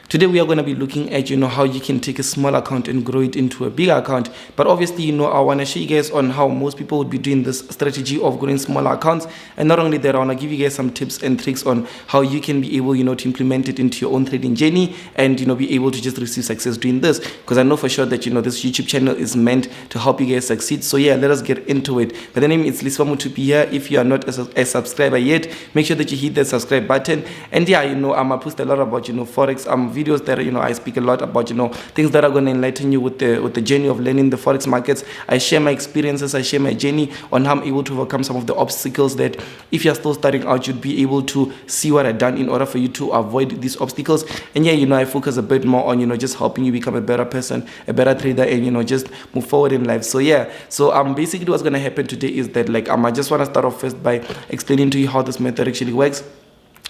Today we are going to be looking at how you can take a small account and grow it into a bigger account. But obviously I want to show you guys on how most people would be doing this strategy of growing smaller accounts. And not only that, I want to give you guys some tips and tricks on how you can be able to implement it into your own trading journey and be able to just receive success doing this, because I know for sure that this YouTube channel is meant to help you guys succeed. So yeah, let us get into it. But the name is Liswa Mutupi here. If you are not a subscriber yet, make sure that you hit that subscribe button. And yeah, I'm gonna post a lot about forex videos that I speak a lot about things that are going to enlighten you with the journey of learning the forex markets. I share my experiences, I share my journey on how I'm able to overcome some of the obstacles that if you're still starting out, you'd be able to see what I've done in order for you to avoid these obstacles. And yeah, I focus a bit more on just helping you become a better person, a better trader, and just move forward in life. So yeah, basically what's going to happen today is that I just want to start off first by explaining to you how this method actually works.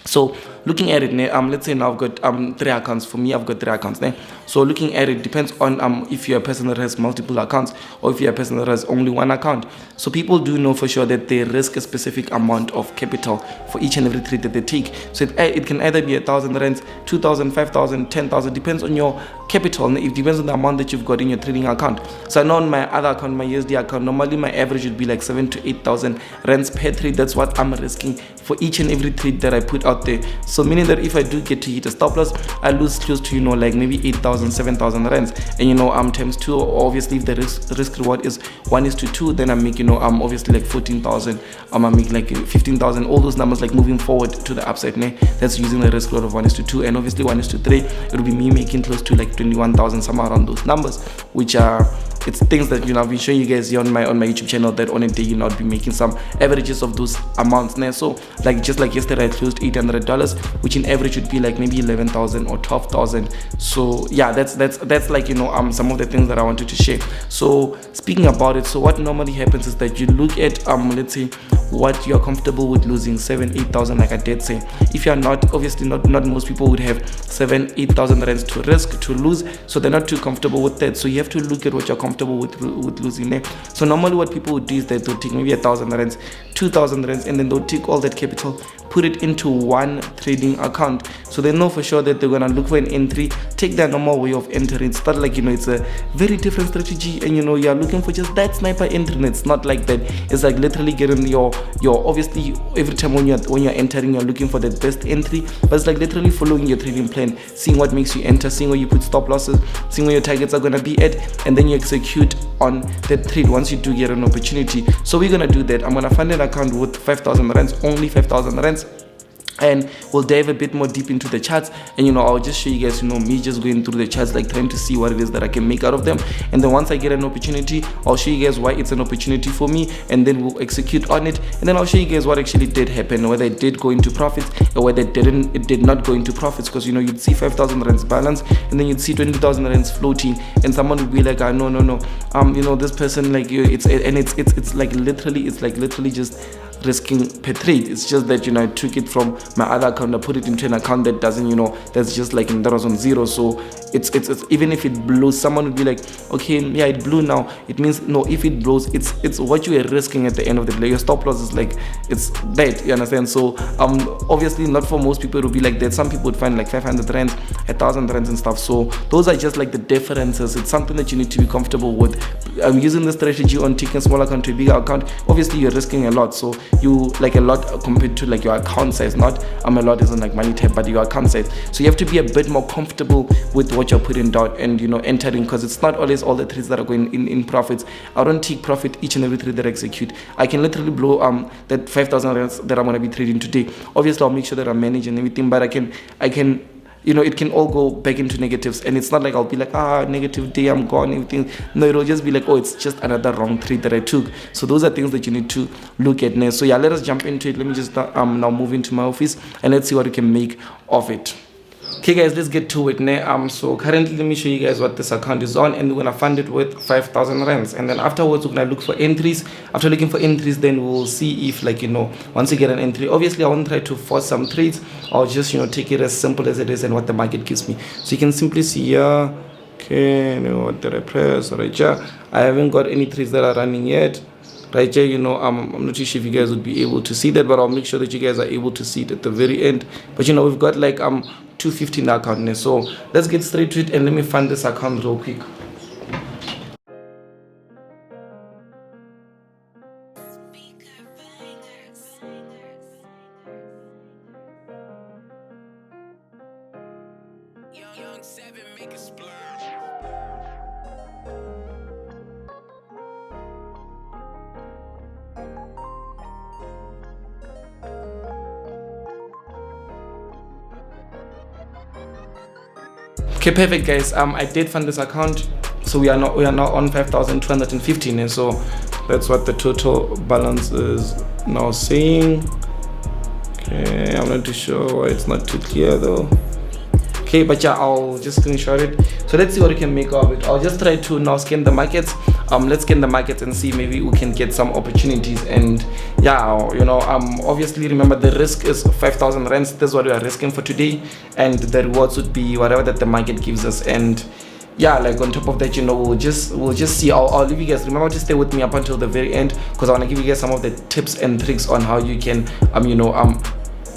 So looking at it, let's say now I've got 3 accounts. For me, I've got 3 accounts. So looking at it depends on if you're a person that has multiple accounts or if you're a person that has only 1 account. So people do know for sure that they risk a specific amount of capital for each and every trade that they take. So it can either be 1,000 rands, 2,000, 5,000, 10,000, depends on your capital. It depends on the amount that you've got in your trading account. So I know on my other account, my USD account, normally my average would be like 7,000 to 8,000 rands per trade. That's what I'm risking for each and every trade that I put out there. So meaning that if I do get to hit a stop loss, I lose close to like maybe 8,000, 7,000 rands, and I'm times 2. Obviously if the risk reward is 1:2, then I make I'm obviously like 14,000, I make like 15,000, all those numbers like moving forward to the upside. That's using the risk reward of 1:2, and obviously 1:3 it will be me making close to like 21,000, somewhere around those numbers, which are it's things that I've been showing you guys here on my YouTube channel, that on a day I'll be making some averages of those amounts. So just like yesterday I closed $800, which in average would be like maybe 11,000 or 12,000. So yeah, that's like some of the things that I wanted to share. So speaking about it, so what normally happens is that you look at let's say what you're comfortable with losing, 7,000-8,000, like I did say. If you're not, obviously not most people would have 7,000-8,000 rands to risk, to lose, so they're not too comfortable with that. So you have to look at what you're comfortable with losing. So normally what people would do is that they'll take maybe 1,000 rands, 2,000 rands, and then they'll take all that capital, put it into one trading account. So they know for sure that they're gonna look for an entry, take their normal way of entering. It's not like it's a very different strategy, and you're looking for just that sniper entry. It's not like that. It's like literally getting your obviously every time when you're entering, you're looking for the best entry, but it's like literally following your trading plan, seeing what makes you enter, seeing where you put stop losses, seeing where your targets are gonna be at, and then you execute on that trade once you do get an opportunity. So we're gonna do that. I'm gonna fund an account with 5,000 rands, only 5,000 rands, and we'll dive a bit more deep into the charts, and I'll just show you guys me just going through the charts, like trying to see what it is that I can make out of them. And then once I get an opportunity, I'll show you guys why it's an opportunity for me, and then we'll execute on it. And then I'll show you guys what actually did happen, whether it did go into profits or whether it did not go into profits. Because you'd see 5,000 rands balance, and then you'd see 20,000 rands floating, and someone would be like, no, this person, like it's like literally just risking per trade. It's just that I took it from my other account, I put it into an account that doesn't that's just like that was on 0. So it's even if it blows, someone would be like, okay, yeah, it blew now, it means no, if it blows, it's what you are risking at the end of the day. Your stop loss is like, it's that, you understand? So obviously not for most people it would be like that. Some people would find like 500 rands, 1,000 rands and stuff. So those are just like the differences. It's something that you need to be comfortable with. I'm using the strategy on taking a small account to a bigger account. Obviously you're risking a lot, so you like a lot compared to like your account size. Not a lot isn't like money type, but your account size. So you have to be a bit more comfortable with what you're putting down and entering, because it's not always all the trades that are going in profits. I don't take profit each and every trade that I execute. I can literally blow that 5,000 rands that I'm going to be trading today. Obviously I'll make sure that I'm managing everything, but I can it can all go back into negatives, and it's not like I'll be like, negative day, I'm gone, everything. No, it'll just be like, oh, it's just another wrong trade that I took. So those are things that you need to look at now. So yeah, let us jump into it. Let me just now move into my office, and let's see what we can make of it. Okay guys, let's get to it now. So currently let me show you guys what this account is on, and we're gonna fund it with 5,000 rands, and then afterwards we're gonna look for entries. After looking for entries, then we'll see if once you get an entry, obviously I won't try to force some trades. I'll just take it as simple as it is and what the market gives me. So you can simply see here, okay, what did I press right here? I haven't got any trades that are running yet. right here. I'm not too sure if you guys would be able to see that, but I'll make sure that you guys are able to see it at the very end. But we've got like 250 in the account now. So let's get straight to it, and let me fund this account real quick. Young Seven, make a splurge. Okay, perfect, guys. I did fund this account, so we are now on 5,215, and so that's what the total balance is now saying. Okay, I'm not too sure why it's not too clear though. Okay, but yeah, I'll just screenshot it. So let's see what we can make of it. I'll just try to now scan the markets. Let's scan the markets and see maybe we can get some opportunities. And yeah, obviously remember the risk is 5,000 rands. That's what we are risking for today, and the rewards would be whatever that the market gives us. And yeah, like on top of that, we'll just see. I'll leave you guys. Remember to stay with me up until the very end, because I want to give you guys some of the tips and tricks on how you can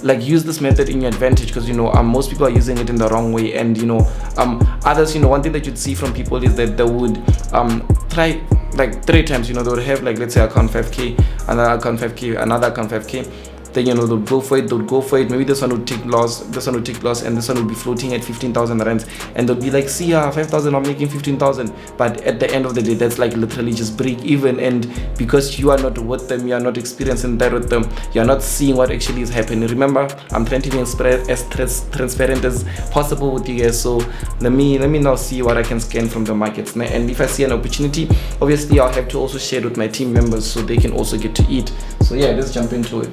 like use this method in your advantage, because most people are using it in the wrong way. And others, one thing that you'd see from people is that they would try like 3 times. They would have, like, let's say account 5k, another account 5k, another account 5k. Then they'll go for it. Maybe this one would take loss, and this one would be floating at 15,000 rands, and they'll be like, see, 5,000, I'm making 15,000. But at the end of the day, that's like literally just break even. And because you are not with them, you are not experiencing that with them, you're not seeing what actually is happening. Remember, I'm trying to be as transparent as possible with you guys. So let me now see what I can scan from the markets. And if I see an opportunity, obviously I'll have to also share it with my team members so they can also get to eat. So yeah, let's jump into it.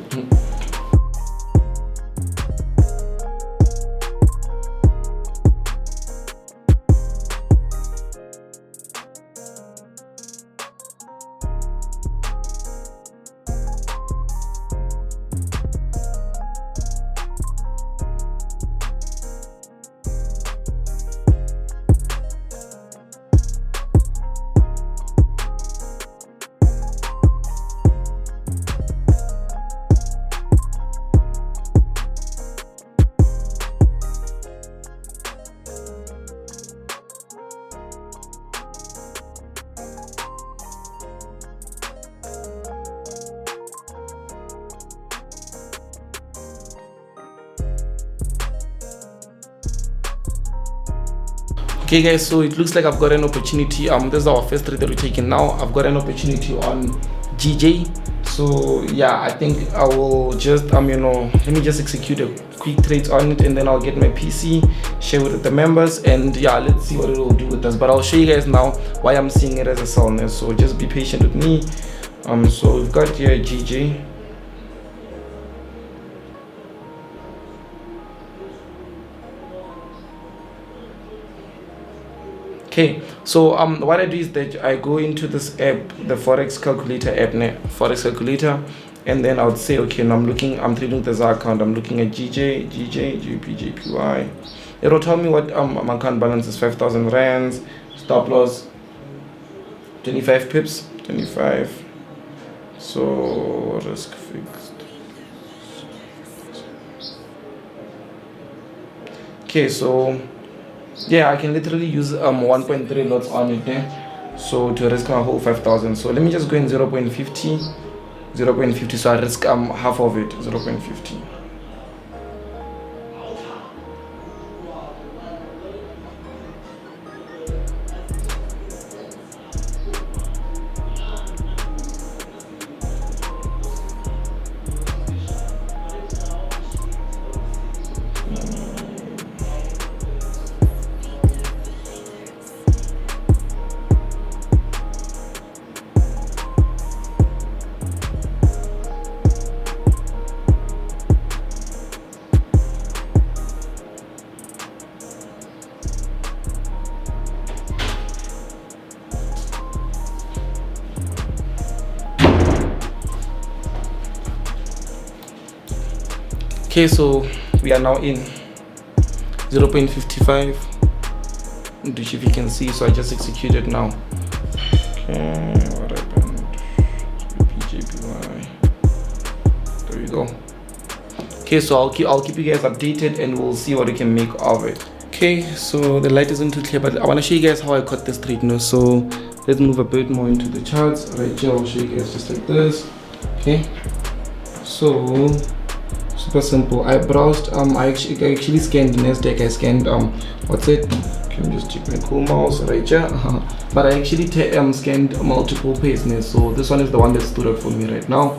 Okay guys, so it looks like I've got an opportunity. This is our first trade that we're taking now. I've got an opportunity on GJ. So yeah, I think I will just let me just execute a quick trade on it, and then I'll get my PC, share it with the members, and yeah, let's see what it will do with us. But I'll show you guys now why I'm seeing it as a sell now. So just be patient with me. So we've got here GJ. Okay, so what I do is that I go into this app, the Forex Calculator app, Forex Calculator, and then I would say, okay, now I'm trading this account. I'm looking at GJ, JPY. It will tell me what my account balance is, 5,000 rands, stop loss 25 pips, 25. So risk fixed. Okay, so yeah, I can literally use 1.3 lots on it there, so to risk my whole 5,000. So let me just go in 0.50, so I risk half of it, 0.50. Okay, so we are now in 0.55, which if you can see, so I just executed now. Okay, what happened? we go. Okay, so I'll keep you guys updated and we'll see what we can make of it. Okay, so the light isn't too clear, but I want to show you guys how I cut this trade now. So let's move a bit more into the charts. Right here, I'll show you guys just like this. Okay, so super simple. I browsed, I actually scanned Nasdaq. I scanned what's it? Can you just check my cool mouse right here? But I actually scanned multiple pairs now. So this one is the one that stood out for me right now.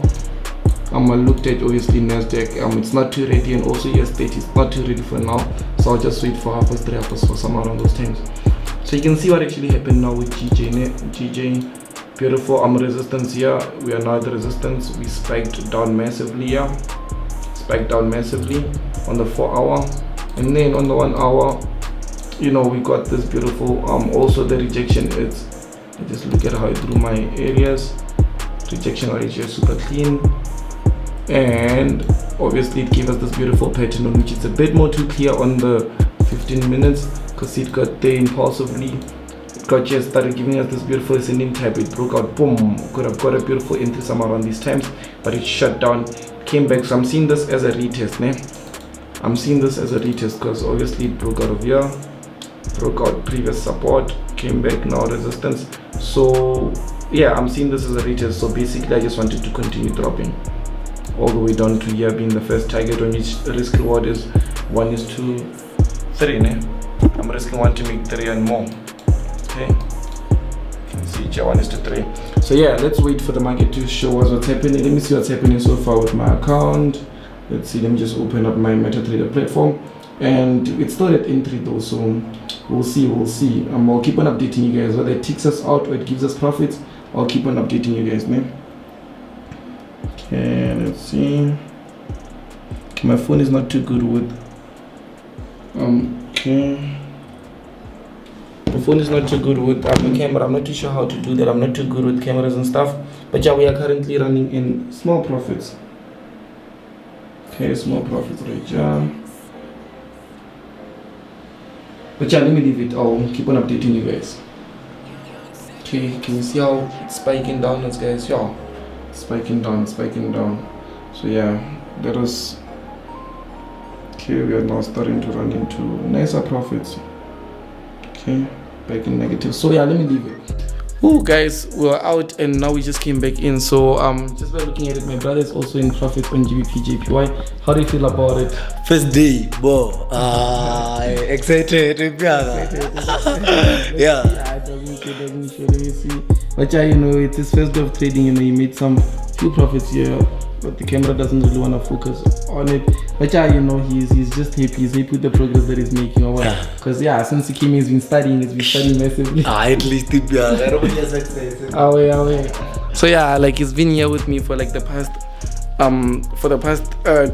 I looked at obviously Nasdaq. It's not too ready, and also yesterday it's not too ready for now. So I'll just wait for 3:30, 4:30, somewhere around those times. So you can see what actually happened now with GJ. Beautiful resistance here. We are now at the resistance. We spiked down massively here. Spiked down massively on the 4 hour, and then on the 1 hour, you know, we got this beautiful also the rejection. It's just look at how I drew my areas. Rejection ratio is super clean, and obviously it gave us this beautiful pattern, which is a bit more too clear on the 15 minutes because it got there impulsively. It got just started giving us this beautiful ascending type. It broke out, boom. Could have got a beautiful entry somewhere around these times, but it shut down, came back. So I'm seeing this as a retest, ne? I'm seeing this as a retest because obviously it broke out of here, broke out previous support, came back, now resistance. So yeah, I'm seeing this as a retest. So basically I just wanted to continue dropping all the way down to here being the first target, on which risk reward is 1:3, ne? I'm risking 1 to make 3 and more. Okay, you can see here 1:3. So yeah, let's wait for the market to show us what's happening. Let me see what's happening so far with my account. Let's see, let me just open up my MetaTrader platform, and it's still at entry though, so we'll see. I'll keep on updating you guys, whether it ticks us out or it gives us profits. I'll keep on updating you guys, man. Okay, let's see. Okay, my phone is not too good with okay, my phone is not too good with the camera. I'm not too sure how to do that. I'm not too good with cameras and stuff, but yeah, we are currently running in small profits. Okay, small profits right here. But yeah, let me leave it. I'll keep on updating you guys. Okay, can you see how it's spiking downwards, guys? Yeah, spiking down. So yeah, that was okay. We are now starting to run into nicer profits. Okay, back in negative. So yeah, let me leave it. Oh guys, we were out and now we just came back in. So just by looking at it, my brother is also in profit on GBP JPY. How do you feel about it? First day, bro. Excited. Yeah. Let me see. But yeah, you know, it's his first day of trading. You know, he made some few profits here, but the camera doesn't really want to focus on it. But yeah, you know, he's just happy. He's happy with the progress that he's making. Or what? Because yeah, since he came, he's been studying massively. At least So yeah, like he's been here with me for like the past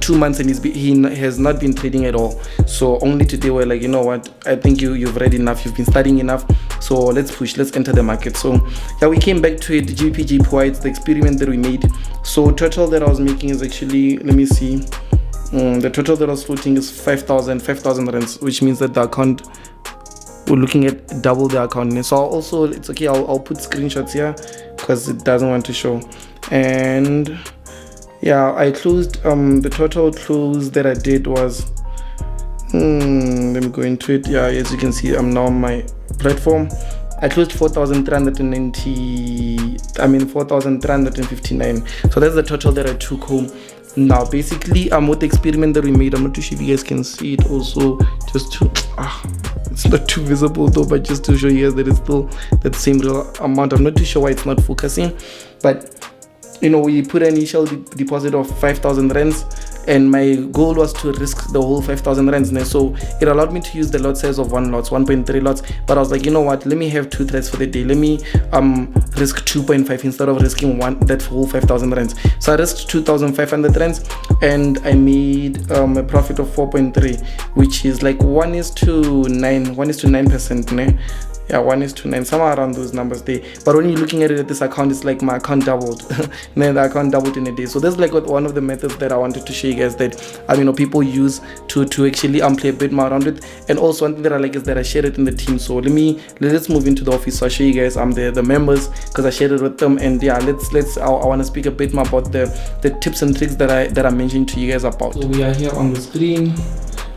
2 months, and he has not been trading at all. So only today we're like, you know what, I think you've read enough, you've been studying enough, so let's enter the market. So yeah, we came back to it. GBP JPY, it's the experiment that we made. So total that I was making is actually, let me see, the total that I was floating is 5,000 rands, which means that the account, we're looking at double the account. So also, it's okay, I'll put screenshots here because it doesn't want to show. And yeah, I closed, the total close that I did was, let me go into it. Yeah, as you can see, I'm now on my platform. I closed 4,359. So that's the total that I took home. Now, basically, with the experiment that we made, I'm not too sure if you guys can see it also, just to, it's not too visible though, but just to show you guys that it's still that same real amount. I'm not too sure why it's not focusing, but you know, we put an initial deposit of 5,000 rands, and my goal was to risk the whole 5,000 rands. So it allowed me to use the lot size of 1.3 lots, but I was like, you know what, let me have 2 trades for the day. Let me risk 2.5 instead of risking that whole 5,000 rands. So I risked 2,500 rands, and I made a profit of 4.3, which is like 1:9%. Yeah, 1:9, somewhere around those numbers there. But when you're looking at it at this account, it's like my account doubled. Man, the account doubled in a day. So that's like one of the methods that I wanted to show you guys that people use to actually play a bit more around it. And also one thing that I like is that I shared it in the team. So let's move into the office. So I'll show you guys the members because I shared it with them. And yeah, I want to speak a bit more about the tips and tricks that I mentioned to you guys about. So we are here on the screen.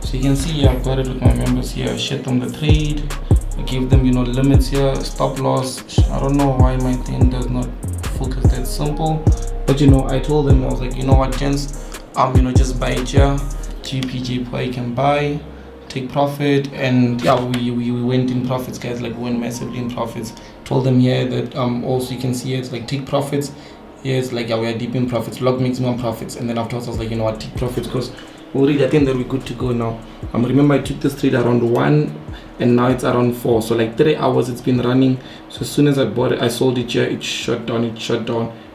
So you can see I've got it with my members here. I shared them the trade. I give them limits here, stop loss. I don't know why my thing does not focus that simple, but I told them, I was like, what, gents, just buy it here, GPG you can buy, take profit. And yeah, we went in profits, guys, like we went massively in profits. Told them here that also you can see it's like take profits. Here it's like, yeah, we are deep in profits, log maximum profits. And then afterwards I was like, what, take profits, because already I think that we're good to go now. Remember I took this trade around 1 and now it's around 4, so like 3 hours it's been running. So as soon as I bought it, I sold it here, it shut down,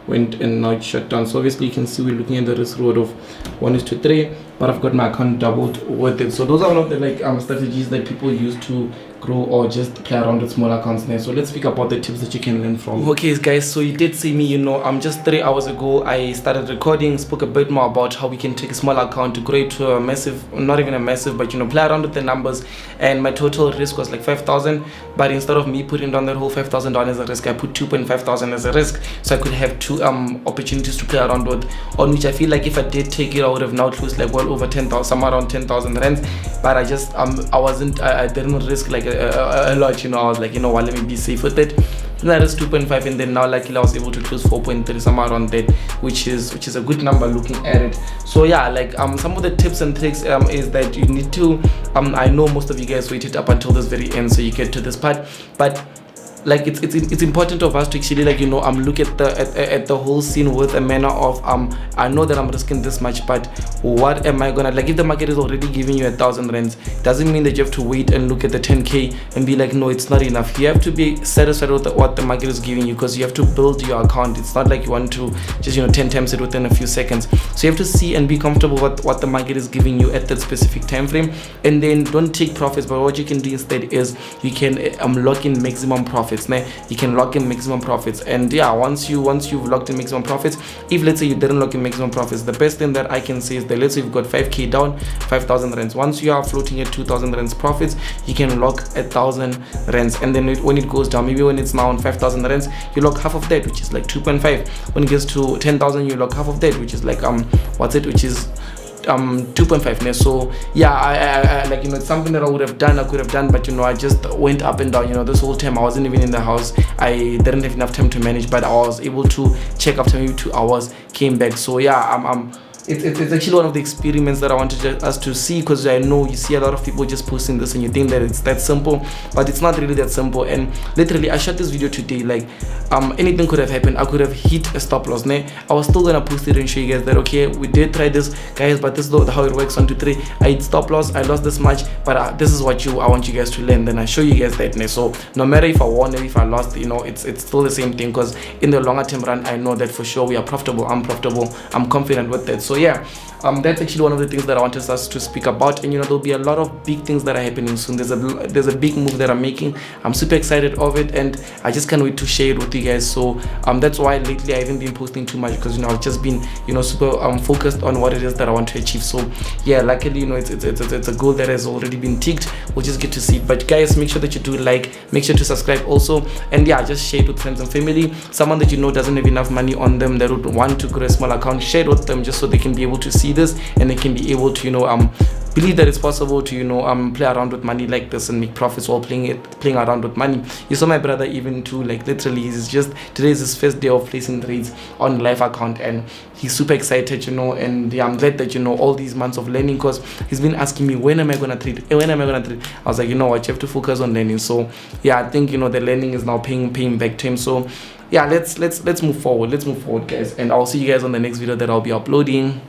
went, and now it shut down. So obviously you can see we're looking at the risk reward of 1:3, but I've got my account doubled with it. So those are one of the strategies that people use to grow or just play around with small accounts there. So let's speak about the tips that you can learn from. Okay guys, so you did see me, just 3 hours ago I started recording, spoke a bit more about how we can take a small account to grow it to a massive, not even a massive, but play around with the numbers. And my total risk was like 5,000, but instead of me putting down that whole $5,000 as a risk, I put 2,500 as a risk, so I could have 2 opportunities to play around with, on which I feel like if I did take it I would have now closed like well over 10,000, somewhere around 10,000 rands. But I just I didn't risk like a lot. I was like, what, let me be safe with it. And that is 2.5, and then now luckily I was able to close 4.3, somewhere around that, which is a good number looking at it. So yeah, like some of the tips and tricks is that you need to I know most of you guys waited up until this very end so you get to this part, but like it's important of us to actually look at the whole scene with a manner of I know that I'm risking this much, but what am I gonna, like, if the market is already giving you 1,000 rands, doesn't mean that you have to wait and look at the 10k and be like, no, it's not enough. You have to be satisfied with what the market is giving you, because you have to build your account. It's not like you want to just 10 times it within a few seconds. So you have to see and be comfortable with what the market is giving you at that specific time frame, and then don't take profits. But what you can do instead is you can lock in maximum profits. You can lock in maximum profits. And yeah, once you've locked in maximum profits, if let's say you didn't lock in maximum profits, the best thing that I can say is that let's say you've got 5k down, 5,000 rands. Once you are floating at 2,000 rands profits, you can lock 1,000 rands, and then when it goes down, maybe when it's now on 5,000 rands, you lock half of that, which is like 2.5. When it gets to 10,000, you lock half of that, which is like which is 2.5. So yeah, I like it's something that I could have done, but I just went up and down. This whole time I wasn't even in the house. I didn't have enough time to manage, but I was able to check after maybe 2 hours, came back. So yeah, it's actually one of the experiments that I wanted us to see, because I know you see a lot of people just posting this and you think that it's that simple, but it's not really that simple. And literally I shot this video today, like anything could have happened. I could have hit a stop loss. I was still gonna post it and show you guys that okay, we did try this, guys, but this is how it works. 1 2 3, I hit stop loss, I lost this much, but this is what I want you guys to learn. Then I show you guys that. So no matter if I won or if I lost, it's still the same thing, because in the longer term run I know that for sure we are profitable. I'm profitable, I'm confident with that. So yeah, that's actually one of the things that I wanted us to speak about. And there'll be a lot of big things that are happening soon. There's a big move that I'm making. I'm super excited of it, and I just can't wait to share it with you guys. So that's why lately I haven't been posting too much, because I've just been super focused on what it is that I want to achieve. So yeah, luckily it's a goal that has already been ticked. We'll just get to see it. But guys, make sure that you do make sure to subscribe also, and yeah, just share it with friends and family. Someone that doesn't have enough money on them, that would want to grow a small account, share it with them, just so they can be able to see this, and they can be able to believe that it's possible to play around with money like this and make profits while playing around with money. You saw my brother even too, like literally today is his first day of placing trades on live account, and he's super excited, and yeah, I'm glad that all these months of learning, because he's been asking me, when am I gonna trade, I was like, what, you have to focus on learning. So yeah, I think the learning is now paying back to him. So yeah, let's move forward, guys, and I'll see you guys on the next video that I'll be uploading.